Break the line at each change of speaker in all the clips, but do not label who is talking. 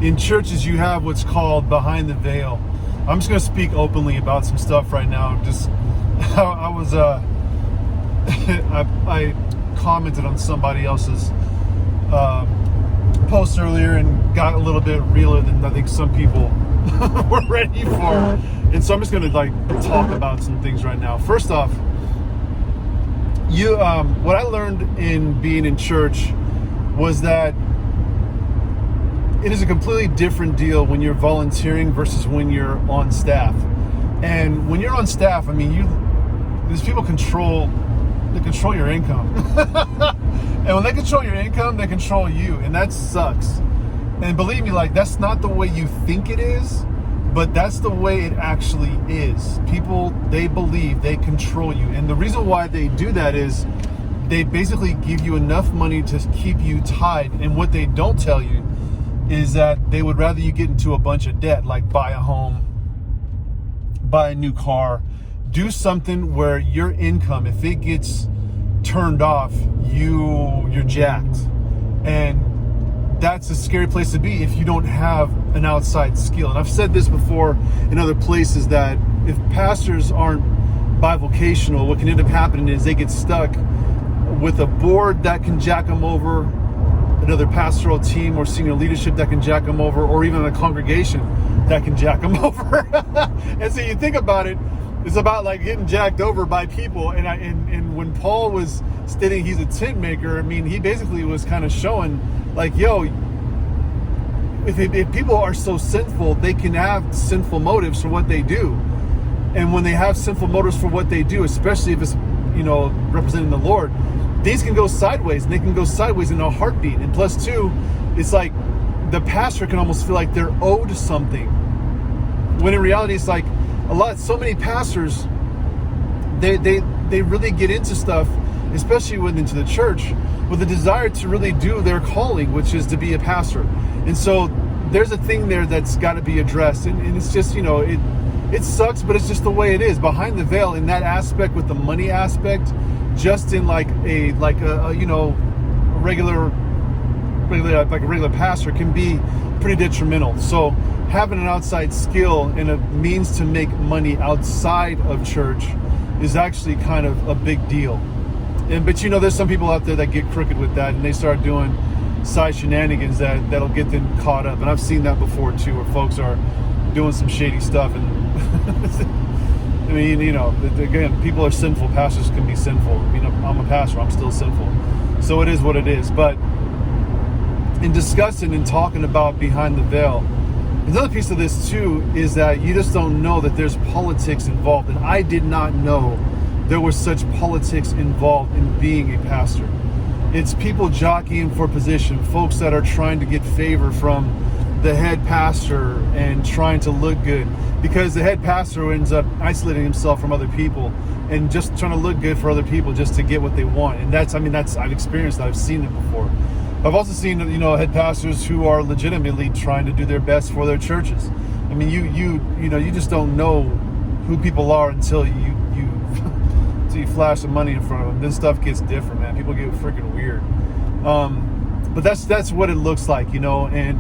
in churches you have what's called behind the veil. I'm just going to speak openly about some stuff right now. Just I was I commented on somebody else's post earlier and got a little bit realer than I think some people were ready for. And so I'm just going to talk about some things right now. First off, what I learned in being in church was that it is a completely different deal when you're volunteering versus when you're on staff. And when you're on staff, I mean, these people control your income. And when they control your income, they control you, and that sucks. And believe me, that's not the way you think it is, but that's the way it actually is. People, they believe they control you. And the reason why they do that is they basically give you enough money to keep you tied. And what they don't tell you is that they would rather you get into a bunch of debt, like buy a home, buy a new car, do something where your income, if it gets turned off, you're jacked. And that's a scary place to be if you don't have an outside skill. And I've said this before in other places, that if pastors aren't bivocational, what can end up happening is they get stuck with a board that can jack them over, another pastoral team or senior leadership that can jack them over, or even a congregation that can jack them over. And so you think about it, it's about getting jacked over by people. And when Paul was stating he's a tent maker, I mean, he basically was kind of showing yo, if people are so sinful, they can have sinful motives for what they do. And when they have sinful motives for what they do, especially if it's, representing the Lord, things can go sideways, and they can go sideways in a heartbeat. And plus two, it's the pastor can almost feel like they're owed something, when in reality it's so many pastors, they really get into stuff, especially into the church, with a desire to really do their calling, which is to be a pastor. And so there's a thing there that's got to be addressed. And it's just, it sucks, but it's just the way it is. Behind the veil, in that aspect, with the money aspect, just in a regular pastor, can be pretty detrimental. So having an outside skill and a means to make money outside of church is actually kind of a big deal. But there's some people out there that get crooked with that, and they start doing side shenanigans that'll get them caught up. And I've seen that before too, where folks are doing some shady stuff. And I mean, again, people are sinful. Pastors can be sinful. I'm a pastor. I'm still sinful. So it is what it is. But in discussing and talking about behind the veil, another piece of this too is that you just don't know that there's politics involved. And I did not know there was such politics involved in being a pastor. It's people jockeying for position, folks that are trying to get favor from the head pastor and trying to look good, because the head pastor ends up isolating himself from other people and just trying to look good for other people just to get what they want. And I've experienced that. I've seen it before. I've also seen, head pastors who are legitimately trying to do their best for their churches. I mean, you just don't know who people are until you flash some money in front of them. Then stuff gets different, man. People get freaking weird. But that's what it looks like, And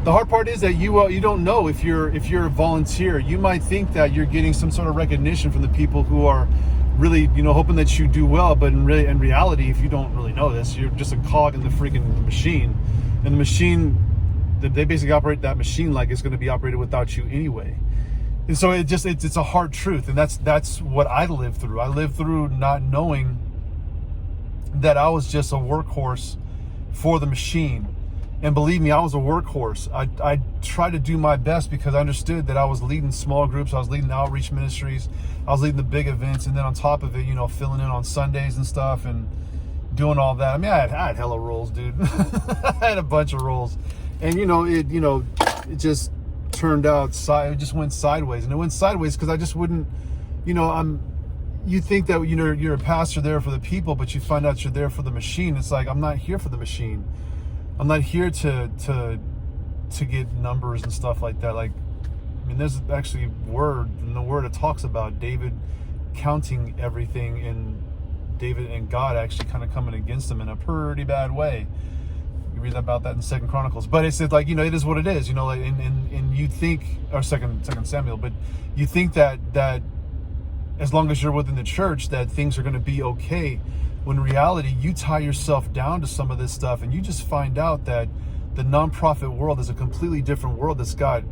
the hard part is that you don't know if you're a volunteer. You might think that you're getting some sort of recognition from the people who are really, hoping that you do well. But in reality, if you don't really know this, you're just a cog in the freaking machine. And the machine, they basically operate that machine like it's going to be operated without you anyway. And so it's a hard truth. And that's what I lived through. I lived through not knowing that I was just a workhorse for the machine. And believe me, I was a workhorse. I tried to do my best because I understood that I was leading small groups. I was leading outreach ministries. I was leading the big events. And then on top of it, filling in on Sundays and stuff and doing all that. I mean, I had hella roles, dude. I had a bunch of roles. And, it just turned out, it just went sideways. And it went sideways because I just wouldn't, you think that, you're a pastor there for the people, but you find out you're there for the machine. It's I'm not here for the machine. I'm not here to get numbers and stuff like that. There's actually in the word it talks about David counting everything, and David and God actually kind of coming against him in a pretty bad way. You read about that in Second Chronicles. But it's like, you know, it is what it is, you know, like, and you think, or Second Samuel, but you think that as long as you're within the church, that things are going to be okay. When in reality, you tie yourself down to some of this stuff, and you just find out that the nonprofit world is a completely different world that's got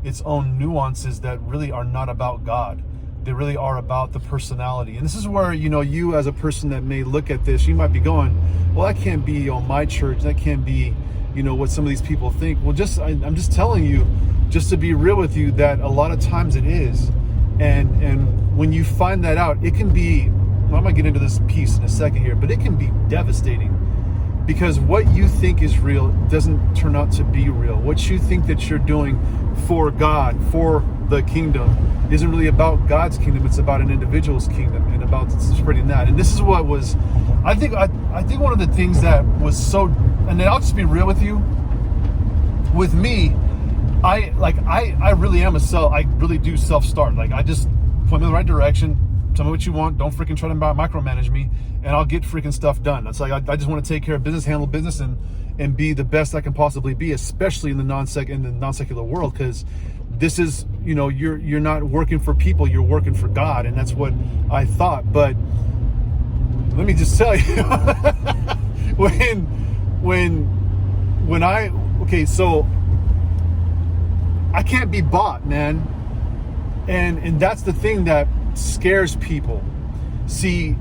its own nuances that really are not about God. They really are about the personality. And this is where, you know, you as a person that may look at this, you might be going, well, that can't be on my church. That can't be, you know, what some of these people think. Well, I'm just telling you, just to be real with you, that a lot of times it is. And when you find that out, it can be, well, I'm gonna get into this piece in a second here, but it can be devastating, because what you think is real doesn't turn out to be real. What you think that you're doing for God, for the kingdom, isn't really about God's kingdom. It's about an individual's kingdom and about spreading that. And this is what was, I think one of the things that was so, and then I'll just be real with you. With me, I really am I really do self-start. Like, I just point me in the right direction. Tell me what you want. Don't freaking try to micromanage me, and I'll get freaking stuff done. It's like, I just want to take care of business, handle business, and be the best I can possibly be, especially in the non-secular world, because this is, you know, you're not working for people, you're working for God, and that's what I thought. But let me just tell you, so I can't be bought, man, and that's the thing that scares people. See,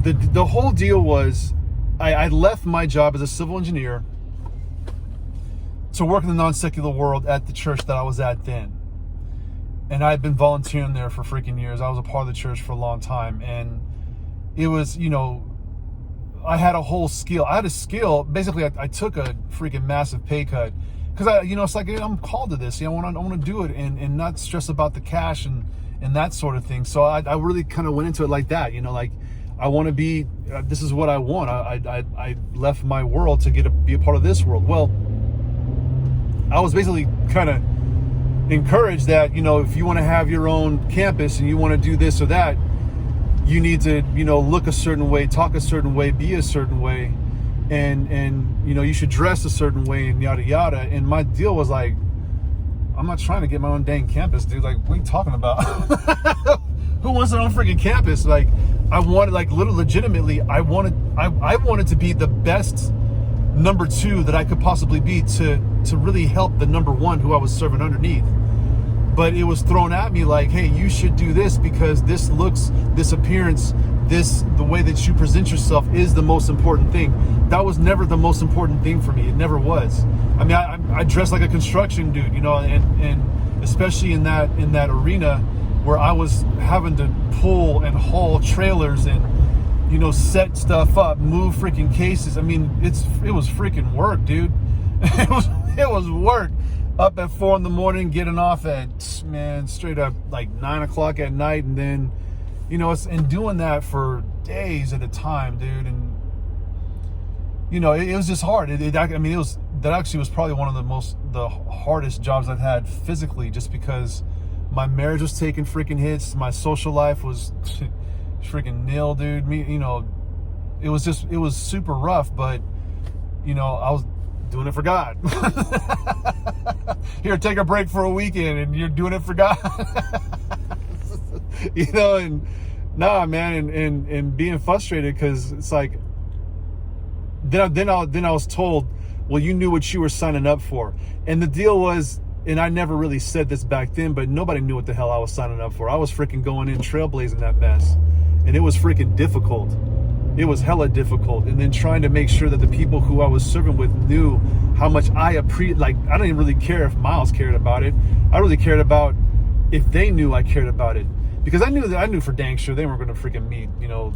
the whole deal was, I left my job as a civil engineer to work in the non-secular world at the church that I was at then. And I had been volunteering there for freaking years. I was a part of the church for a long time. And it was, you know, I had a whole skill. I had a skill. Basically, I took a freaking massive pay cut, because it's like, I'm called to this. You know, I want to do it and not stress about the cash and that sort of thing. So I really kind of went into it like that, you know, like, I want to be, this is what I want. I left my world to be a part of this world. Well, I was basically kind of encouraged that, you know, if you want to have your own campus and you want to do this or that, you need to, you know, look a certain way, talk a certain way, be a certain way, and you know, you should dress a certain way, and yada yada. And my deal was like, I'm not trying to get my own dang campus, dude. Like, what are you talking about? Who wants their own freaking campus? Like, I wanted, like, legitimately, I wanted to be the best number two that I could possibly be to really help the number one who I was serving underneath. But it was thrown at me like, hey, you should do this because this looks, this appearance, the way that you present yourself is the most important thing. That was never the most important thing for me. It never was. I mean, I dressed like a construction dude, you know, and especially in that arena where I was having to pull and haul trailers and, you know, set stuff up, move freaking cases. I mean, it was freaking work, dude. It was work. Up at 4 a.m, getting off at, man, straight up like 9 o'clock at night, and then, you know, and doing that for days at a time, dude. And, you know, it was just hard. That actually was probably one of the hardest jobs I've had physically, just because my marriage was taking freaking hits. My social life was freaking nil, dude. You know, it was super rough, but, you know, I was doing it for God. Here, take a break for a weekend, and you're doing it for God. You know, and nah, man, and being frustrated because it's like, then I was told, well, you knew what you were signing up for. And the deal was, and I never really said this back then, but nobody knew what the hell I was signing up for. I was freaking going in trailblazing that mess, and it was freaking difficult. It was hella difficult. And then trying to make sure that the people who I was serving with knew how much I don't even really care if Miles cared about it. I really cared about if they knew I cared about it. Because I knew for dang sure they weren't going to freaking meet, you know,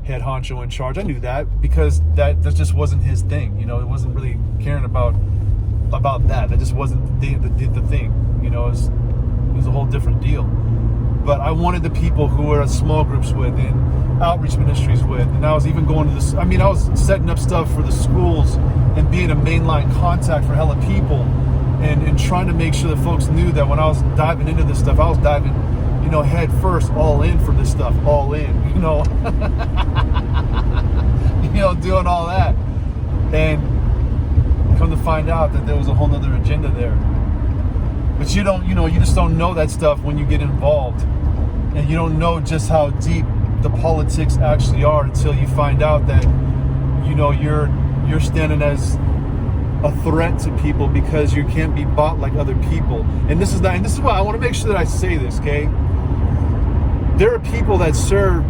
head honcho in charge. I knew that because that just wasn't his thing. You know, it wasn't really caring about that. That just wasn't the thing. You know, it was a whole different deal. But I wanted the people who were at small groups with and outreach ministries with, and I was even going to this. I mean, I was setting up stuff for the schools and being a mainline contact for hella people, and trying to make sure that folks knew that when I was diving into this stuff, I was diving, you know, head first, all in for this stuff, all in, you know, you know, doing all that. And Come to find out that there was a whole nother agenda there. But you just don't know that stuff when you get involved. And you don't know just how deep the politics actually are until you find out that, you're standing as a threat to people because you can't be bought like other people. And this is why I want to make sure that I say this, okay? There are people that serve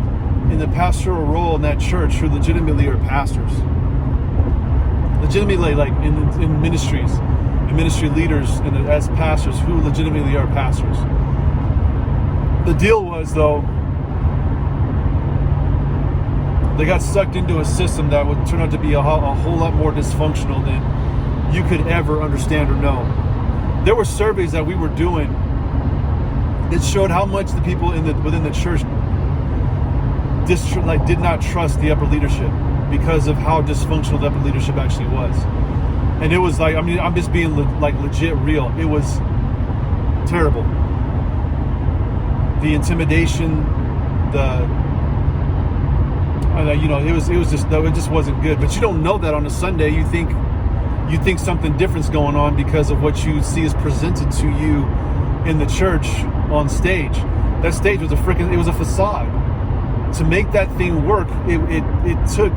in the pastoral role in that church who legitimately are pastors. Legitimately, like in ministries, and ministry leaders and as pastors who legitimately are pastors. The deal was, though, they got sucked into a system that would turn out to be a whole lot more dysfunctional than you could ever understand or know. There were surveys that we were doing that showed how much the people within the church did not trust the upper leadership because of how dysfunctional the upper leadership actually was. And it was like, I'm just being legit real. It was terrible. The intimidation, it just wasn't good. But you don't know that on a Sunday. You think something different's going on because of what you see is presented to you in the church on stage. That stage was it was a facade. To make that thing work, it took,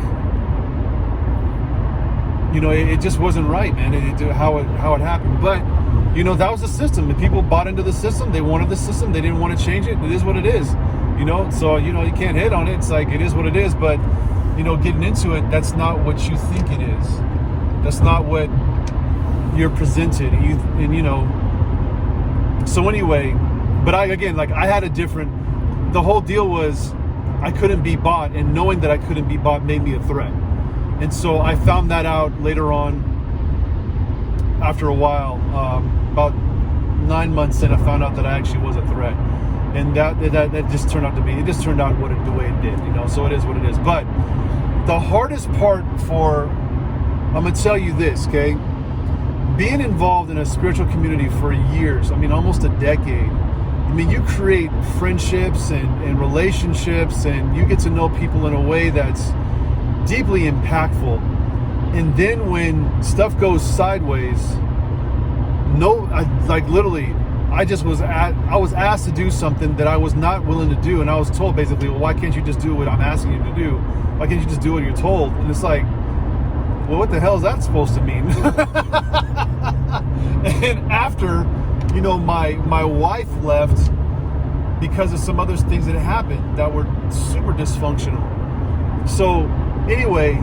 it just wasn't right, man. How it happened. But that was the system. And people bought into the system. They wanted the system. They didn't want to change it. It is what it is. So you can't hit on it. It's like, it is what it is. But getting into it, that's not what you think it is. That's not what you're presented. So anyway, but I had a different. The whole deal was I couldn't be bought, and knowing that I couldn't be bought made me a threat. And so I found that out later on. After a while, about 9 months in, I found out that I actually was a threat, and that just turned out to be. It just turned out the way it did, So it is what it is. But the hardest part I'm gonna tell you this, okay? Being involved in a spiritual community for years, almost a decade. You create friendships and relationships, and you get to know people in a way that's deeply impactful. And then when stuff goes sideways, I was asked to do something that I was not willing to do, and I was told basically, well, why can't you just do what I'm asking you to do? Why can't you just do what you're told? And it's like, well, what the hell is that supposed to mean? And after, my wife left because of some other things that happened that were super dysfunctional. So anyway,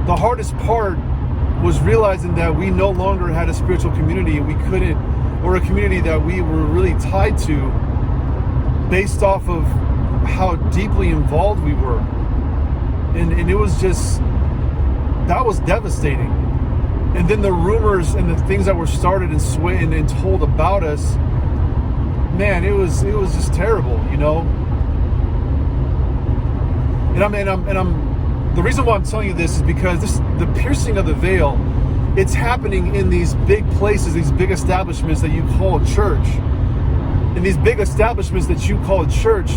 the hardest part was realizing that we no longer had a spiritual community, and we couldn't, or a community that we were really tied to based off of how deeply involved we were. And it was just, that was devastating. And then the rumors and the things that were started and swayed and told about us, man, it was just terrible, And the reason why I'm telling you this is because the piercing of the veil, it's happening in these big places, these big establishments that you call church. And these big establishments that you call church,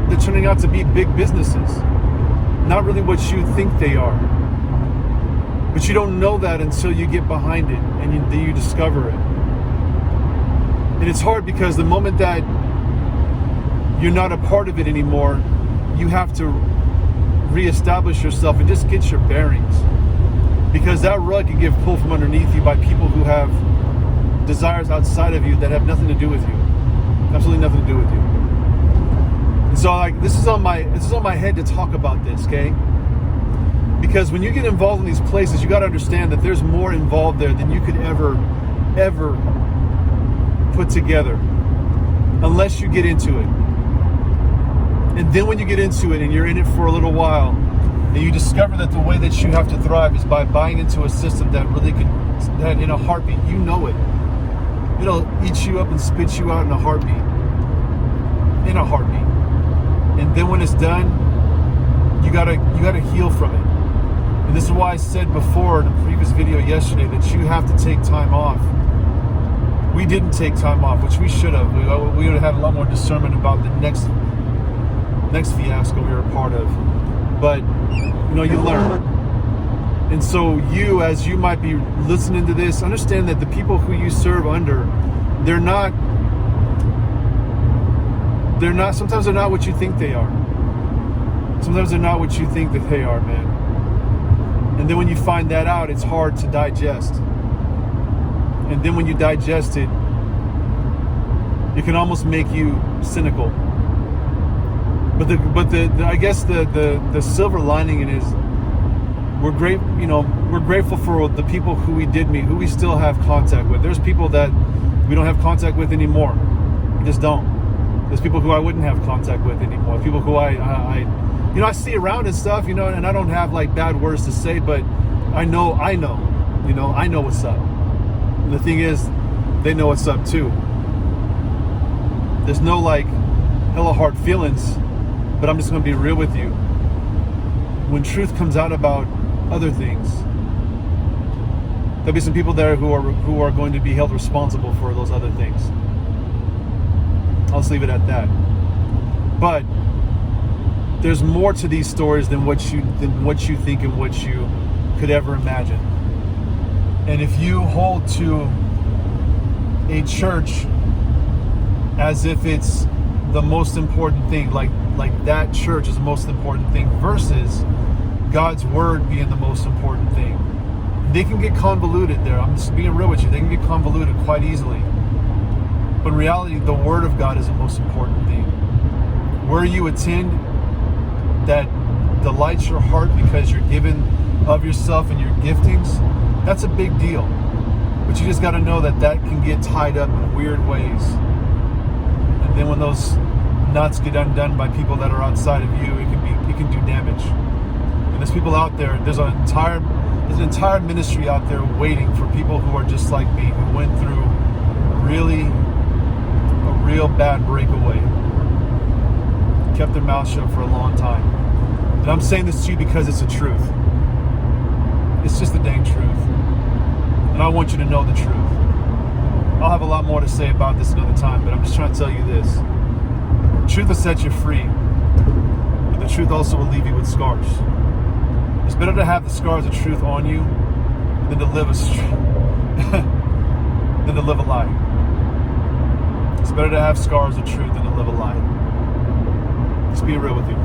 they're turning out to be big businesses. Not really what you think they are. But you don't know that until you get behind it and you discover it. And it's hard because the moment that you're not a part of it anymore, you have to reestablish yourself and just get your bearings. Because that rug can get pulled from underneath you by people who have desires outside of you that have nothing to do with you. Absolutely nothing to do with you. And so this is on my head to talk about this, okay? Because when you get involved in these places, you got to understand that there's more involved there than you could ever put together unless you get into it. And then when you get into it and you're in it for a little while, and you discover that the way that you have to thrive is by buying into a system that really that in a heartbeat, it'll eat you up and spit you out in a heartbeat. In a heartbeat. And then when it's done, you gotta heal from it. And this is why I said before in the previous video yesterday that you have to take time off. We didn't take time off, which we should have. We would have had a lot more discernment about the next fiasco we were a part of. But you learn. And so you, as you might be listening to this, understand that the people who you serve under, sometimes they're not what you think they are. Sometimes they're not what you think that they are, man. And then when you find that out, it's hard to digest. And then when you digest it, it can almost make you cynical. But I guess the silver lining in it is we're grateful for the people who we did meet, who we still have contact with. There's people that we don't have contact with anymore. We just don't. There's people who I wouldn't have contact with anymore. People who I see around and stuff, and I don't have like bad words to say, but I know what's up. And the thing is, they know what's up too. There's no like hella hard feelings, but I'm just going to be real with you. When truth comes out about other things, there'll be some people there who are going to be held responsible for those other things. I'll just leave it at that. But there's more to these stories than what you think and what you could ever imagine. And if you hold to a church as if it's the most important thing, like that church is the most important thing versus God's word being the most important thing, they can get convoluted there. I'm just being real with you. They can get convoluted quite easily. But in reality, the word of God is the most important thing. Where you attend, that delights your heart because you're given of yourself and your giftings, that's a big deal. But you just got to know that can get tied up in weird ways. And then when those nuts get undone by people that are outside of you, it can do damage. And there's people out there, there's an entire ministry out there waiting for people who are just like me, who went through a real bad breakaway, kept their mouth shut for a long time. And I'm saying this to you because it's the truth. It's just the dang truth. And I want you to know the truth. I'll have a lot more to say about this another time, but I'm just trying to tell you this. Truth will set you free, but the truth also will leave you with scars. It's better to have the scars of truth on you than to live a lie. It's better to have scars of truth than to live a lie. Just be real with you.